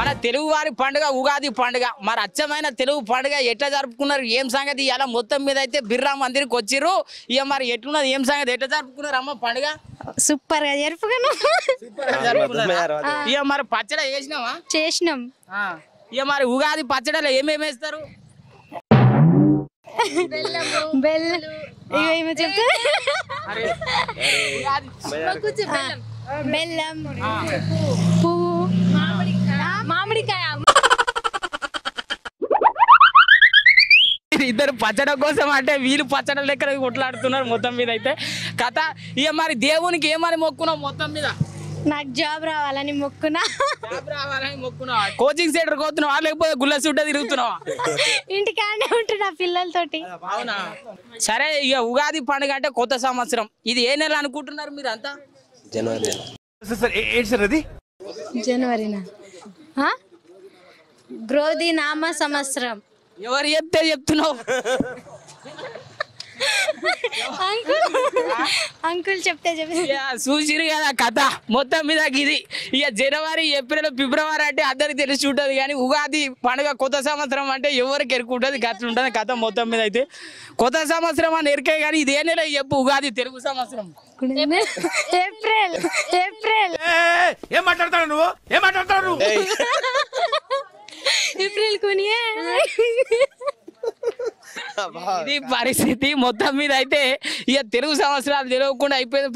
మన తెలుగు వారి పండుగ ఉగాది పండుగ. మరి అచ్చమైన తెలుగు పండుగ ఎట్లా జరుపుకున్నారు, ఏం సంగతి ఇలా మొత్తం మీద అయితే బిర్రా మందిరికి వచ్చిర్రు. ఇక మరి ఎట్లున్నది, ఏం సంగతి, ఎట్లా జరుపుకున్నారు అమ్మ పండుగ? సూపర్ గా జరుపుకున్నాం. ఇక మరి పచ్చడి వేసినావా? చేసినాం. ఇక మరి ఉగాది పచ్చడిలో ఏమేమి వేస్తారు? బెల్లం ఏమో చెప్తా, బెల్లం, పువ్వు, మామిడికాయ. ఇద్దరు పచ్చడి కోసం అంటే వీళ్ళు పచ్చడి లెక్క కొట్లాడుతున్నారు మొత్తం మీద అయితే కథ. ఇక మరి దేవునికి ఏమని మొక్కున్నావు మొత్తం మీద? నాకు జాబ్ రావాలని మొక్కునా. కోచింగ్ సెంటర్ పోతున్నావా లేకపోతే గుల్ల సుట్ట తిరుగుతున్నావా? ఇంటికాడనే ఉంటున్నా పిల్లలతోటి. అవునా, సరే. ఇక ఉగాది పండుగ అంటే కొత్త సంవత్సరం. ఇది ఏ నెల అనుకుంటున్నారు మీరు అంతా? జనవరినా? గ్రోది నామ సంవత్సరం. ఎవరు చెప్తే చెప్తున్నావు? అంకుల్ చెప్తే చూసిరు కదా కథ మొత్తం మీద. ఇది ఇక జనవరి, ఏప్రిల్, ఫిబ్రవరి అంటే అందరికి తెలిసి ఉంటుంది, కానీ ఉగాది పండుగ కొత్త సంవత్సరం అంటే ఎవరికి ఎరుకుంటుంది, గట్ల ఉంటుంది కథ మొత్తం మీద అయితే. కొత్త సంవత్సరం అని ఎరికే, కానీ ఇది ఏ నెల చెప్పు? ఉగాది తెలుగు సంవత్సరం ఏప్రిల్. ఏప్రిల్ ఏం మాట్లాడతావు నువ్వు? ఏం మాట్లాడతావు? ఏప్రిల్ కొనియే. ఇది పరిస్థితి మొత్తం మీద అయితే. ఇక తెలుగు సంవత్సరాలు తెలియకుండా అయిపోయింది.